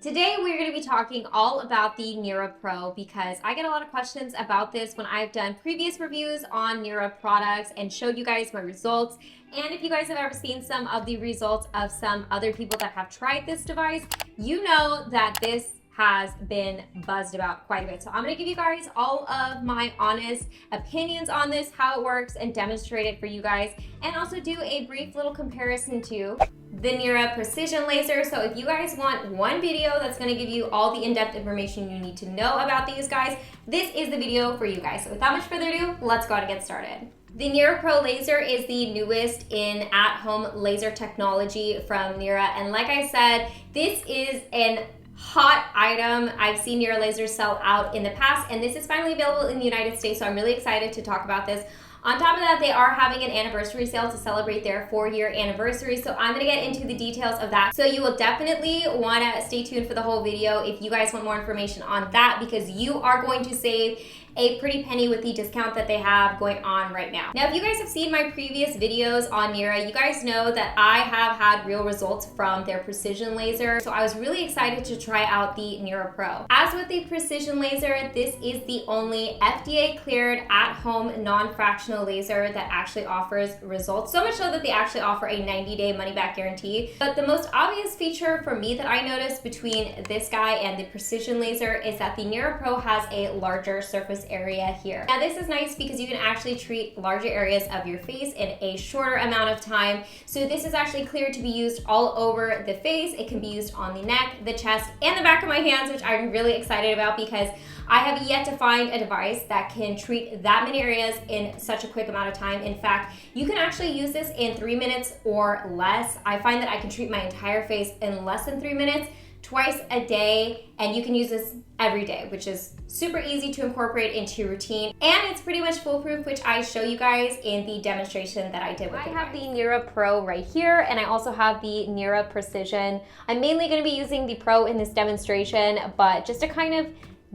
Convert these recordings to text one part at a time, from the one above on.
Today we're going to be talking all about the Nira Pro because I get a lot of questions about this when I've done previous reviews on Nira products and showed you guys my results. And if you guys have ever seen some of the results of some other people that have tried this device, you know that this has been buzzed about quite a bit. So I'm going to give you guys all of my honest opinions on this, how it works, and demonstrate it for you guys, and also do a brief little comparison to the Nira Precision Laser. So if you guys want one video that's going to give you all the in-depth information you need to know about these guys, this is the video for you guys. So without much further ado, let's go ahead and get started. The Nira Pro laser is the newest in at-home laser technology from Nira, and like I said, this is an hot item. I've seen Nira lasers sell out in the past, and this is finally available in the United States, so I'm really excited to talk about this. On top of that, they are having an anniversary sale to celebrate their 4-year anniversary, so I'm going to get into the details of that. So you will definitely want to stay tuned for the whole video if you guys want more information on that, because you are going to save a pretty penny with the discount that they have going on right now. Now, if you guys have seen my previous videos on Nira, you guys know that I have had real results from their precision laser, so I was really excited to try out the Nira Pro. As with the precision laser, this is the only FDA cleared at-home non-fractional laser that actually offers results, so much so that they actually offer a 90-day money-back guarantee. But the most obvious feature for me that I noticed between this guy and the precision laser is that the Nira Pro has a larger surface area here. Now this is nice because you can actually treat larger areas of your face in a shorter amount of time. So this is actually cleared to be used all over the face. It can be used on the neck, the chest, and the back of my hands, which I'm really excited about because I have yet to find a device that can treat that many areas in such a quick amount of time. In fact, you can actually use this in 3 minutes or less. I find that I can treat my entire face in less than 3 minutes, twice a day, and you can use this every day, which is super easy to incorporate into your routine, and it's pretty much foolproof, which I show you guys in the demonstration that I did with I have the Nira Pro right here, and I also have the Nira Precision. I'm mainly going to be using the Pro in this demonstration, but just to kind of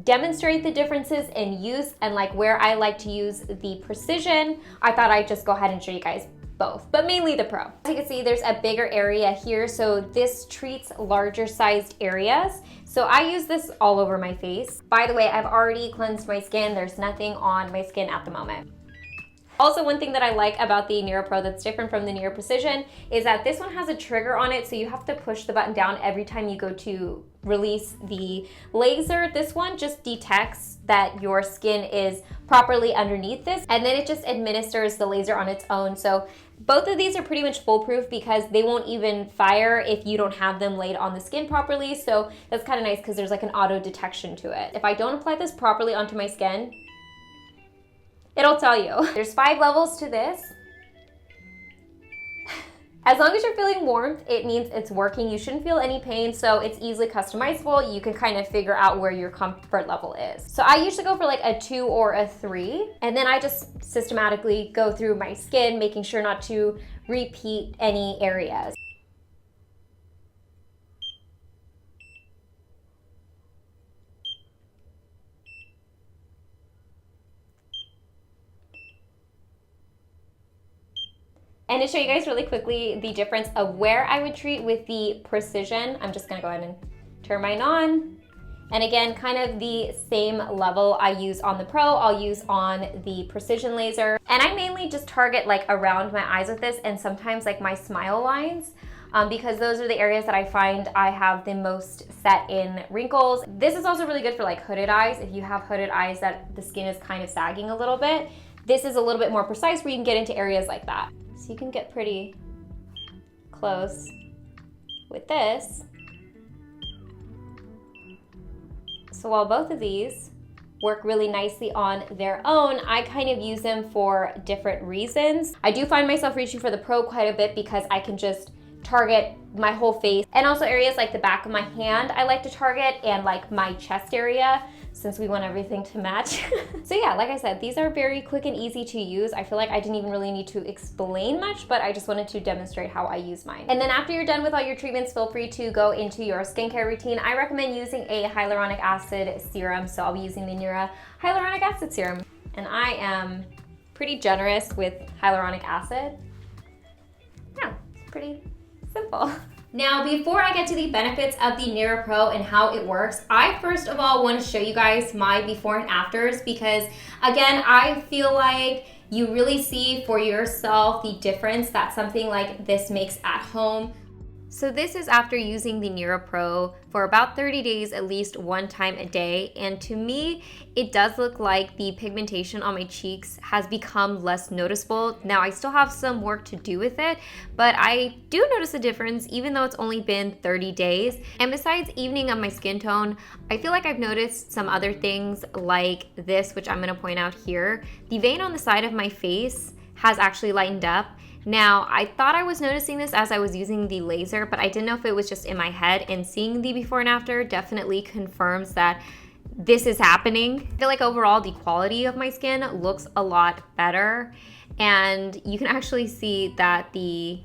demonstrate the differences in use and like where I like to use the Precision, I thought I'd just go ahead and show you guys both, but mainly the Pro. As you can see, there's a bigger area here, so this treats larger sized areas. So I use this all over my face. By the way, I've already cleansed my skin. There's nothing on my skin at the moment. Also, one thing that I like about the Nira Pro that's different from the Nira Precision is that this one has a trigger on it, so you have to push the button down every time you go to release the laser. This one just detects that your skin is properly underneath this, and then it just administers the laser on its own. So both of these are pretty much foolproof because they won't even fire if you don't have them laid on the skin properly. So that's kind of nice because there's like an auto detection to it. If I don't apply this properly onto my skin, it'll tell you. There's 5 levels to this. As long as you're feeling warmth, it means it's working. You shouldn't feel any pain, so it's easily customizable. You can kind of figure out where your comfort level is. So I usually go for like a 2 or a 3, and then I just systematically go through my skin, making sure not to repeat any areas. And to show you guys really quickly the difference of where I would treat with the Precision, I'm just gonna go ahead and turn mine on. And again, kind of the same level I use on the Pro, I'll use on the Precision laser. And I mainly just target like around my eyes with this, and sometimes like my smile lines, because those are the areas that I find I have the most set in wrinkles. This is also really good for like hooded eyes. If you have hooded eyes that the skin is kind of sagging a little bit, this is a little bit more precise where you can get into areas like that. So you can get pretty close with this. So while both of these work really nicely on their own, I kind of use them for different reasons. I do find myself reaching for the Pro quite a bit because I can just target my whole face, and also areas like the back of my hand I like to target, and like my chest area, since we want everything to match. So yeah, like I said, these are very quick and easy to use. I feel like I didn't even really need to explain much, but I just wanted to demonstrate how I use mine. And then after you're done with all your treatments, feel free to go into your skincare routine. I recommend using a hyaluronic acid serum, so I'll be using the Nira hyaluronic acid serum. And I am pretty generous with hyaluronic acid. Yeah, it's pretty simple. Now, before I get to the benefits of the Nira Pro and how it works, I first of all want to show you guys my before and afters because, again, I feel like you really see for yourself the difference that something like this makes at home. So this is after using the Nira Pro for about 30 days, at least one time a day. And to me, it does look like the pigmentation on my cheeks has become less noticeable. Now, I still have some work to do with it, but I do notice a difference even though it's only been 30 days. And besides evening up my skin tone, I feel like I've noticed some other things like this, which I'm gonna point out here. The vein on the side of my face has actually lightened up. Now, I thought I was noticing this as I was using the laser, but I didn't know if it was just in my head, and seeing the before and after definitely confirms that this is happening. I feel like overall the quality of my skin looks a lot better, and you can actually see that the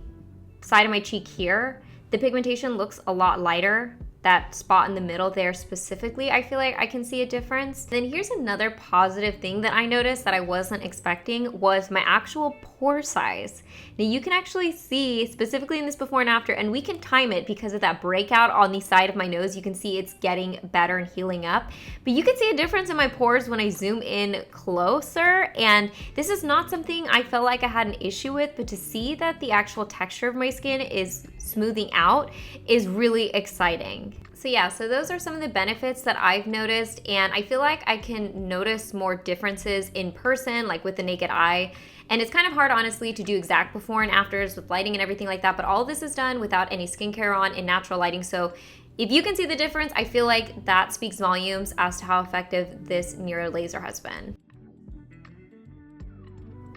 side of my cheek here, the pigmentation looks a lot lighter. That spot in the middle there specifically, I feel like I can see a difference. Then here's another positive thing that I noticed that I wasn't expecting was my actual pore size. Now you can actually see specifically in this before and after, and we can time it because of that breakout on the side of my nose. You can see it's getting better and healing up, but you can see a difference in my pores when I zoom in closer. And this is not something I felt like I had an issue with, but to see that the actual texture of my skin is smoothing out is really exciting. So yeah, so those are some of the benefits that I've noticed, and I feel like I can notice more differences in person, like with the naked eye. And it's kind of hard, honestly, to do exact before and afters with lighting and everything like that, but all of this is done without any skincare on in natural lighting. So if you can see the difference, I feel like that speaks volumes as to how effective this Nira laser has been.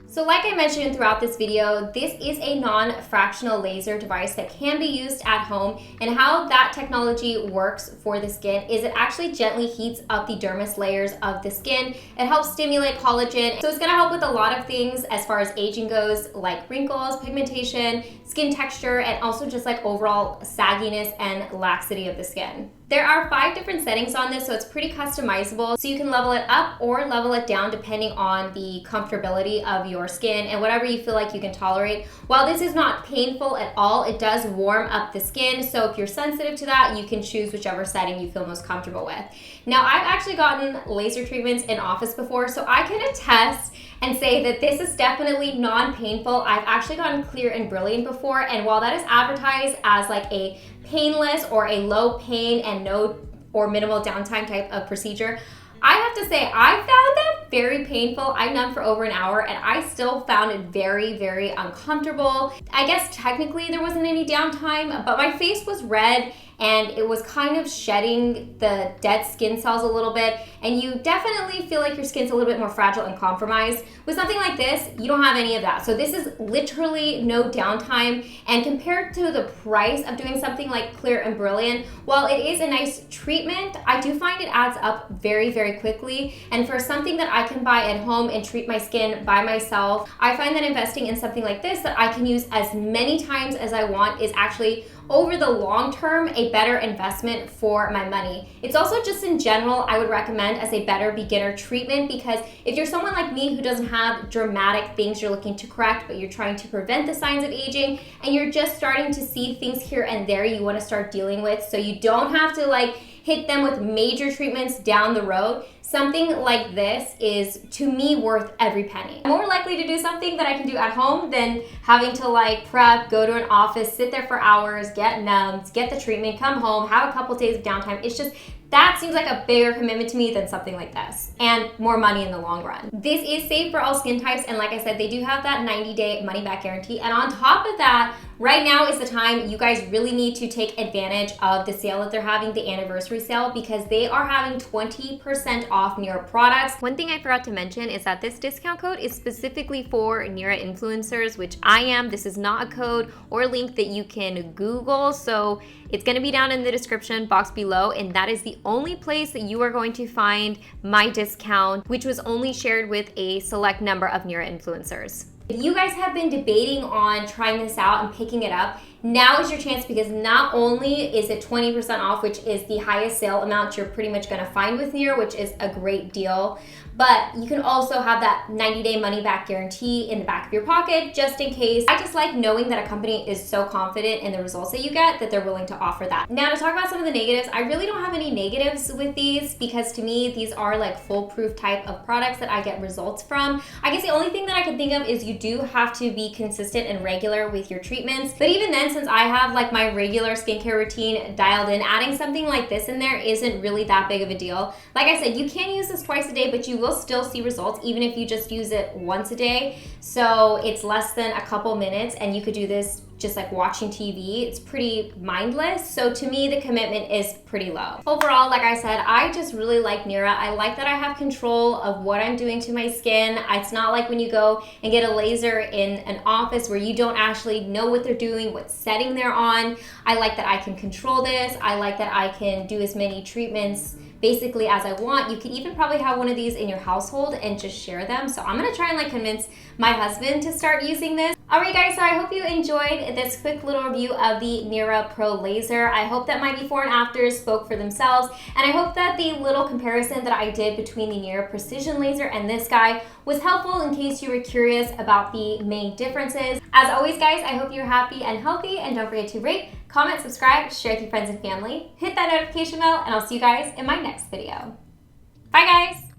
So like I mentioned throughout this video, this is a non-fractional laser device that can be used at home, and how that technology works for the skin is it actually gently heats up the dermis layers of the skin. It helps stimulate collagen, so it's gonna help with a lot of things as far as aging goes, like wrinkles, pigmentation, skin texture, and also just like overall sagginess and laxity of the skin. There are 5 different settings on this, so it's pretty customizable. So you can level it up or level it down depending on the comfortability of your skin and whatever you feel like you can tolerate. While this is not painful at all, it does warm up the skin. So if you're sensitive to that, you can choose whichever setting you feel most comfortable with. Now, I've actually gotten laser treatments in office before, so I can attest and say that this is definitely non-painful. I've actually gotten Clear and Brilliant before, and while that is advertised as like a painless or a low pain and no or minimal downtime type of procedure, I have to say I found that very painful. I numbed for over an hour and I still found it very, very uncomfortable. I guess technically there wasn't any downtime, but my face was red and it was kind of shedding the dead skin cells a little bit, and you definitely feel like your skin's a little bit more fragile and compromised. With something like this, you don't have any of that. So this is literally no downtime, and compared to the price of doing something like Clear and Brilliant, while it is a nice treatment, I do find it adds up very, very quickly. And for something that I can buy at home and treat my skin by myself, I find that investing in something like this that I can use as many times as I want is actually, over the long term, a better investment for my money. It's also just in general, I would recommend as a better beginner treatment, because if you're someone like me who doesn't have dramatic things you're looking to correct, but you're trying to prevent the signs of aging, and you're just starting to see things here and there you want to start dealing with so you don't have to like hit them with major treatments down the road, something like this is, to me, worth every penny. I'm more likely to do something that I can do at home than having to like prep, go to an office, sit there for hours, get numbed, get the treatment, come home, have a couple days of downtime. It's just, that seems like a bigger commitment to me than something like this, and more money in the long run. This is safe for all skin types, and like I said, they do have that 90-day money-back guarantee. And on top of that, right now is the time you guys really need to take advantage of the sale that they're having, the anniversary sale, because they are having 20% off Nira products. One thing I forgot to mention is that this discount code is specifically for Nira influencers, which I am. This is not a code or a link that you can Google, so it's gonna be down in the description box below, and that is the only place that you are going to find my discount, which was only shared with a select number of Nira influencers. If you guys have been debating on trying this out and picking it up, now is your chance, because not only is it 20% off, which is the highest sale amount you're pretty much gonna find with Nira, which is a great deal, but you can also have that 90-day money-back guarantee in the back of your pocket just in case. I just like knowing that a company is so confident in the results that you get that they're willing to offer that. Now, to talk about some of the negatives, I really don't have any negatives with these, because to me, these are like foolproof type of products that I get results from. I guess the only thing that I can think of is you do have to be consistent and regular with your treatments. But even then, since I have like my regular skincare routine dialed in, adding something like this in there isn't really that big of a deal. Like I said, you can use this twice a day, but you will still see results even if you just use it once a day. So it's less than a couple minutes, and you could do this just like watching TV. It's pretty mindless. So to me, the commitment is pretty low. Overall, like I said, I just really like Nira. I like that I have control of what I'm doing to my skin. It's not like when you go and get a laser in an office where you don't actually know what they're doing, what setting they're on. I like that I can control this. I like that I can do as many treatments basically as I want. You could even probably have one of these in your household and just share them. So I'm gonna try and like convince my husband to start using this. Alright guys, so I hope you enjoyed this quick little review of the Nira Pro laser. I hope that my before and afters spoke for themselves, and I hope that the little comparison that I did between the Nira Precision laser and this guy was helpful in case you were curious about the main differences. As always guys, I hope you're happy and healthy, and don't forget to rate, comment, subscribe, share with your friends and family, hit that notification bell, and I'll see you guys in my next video. Bye guys!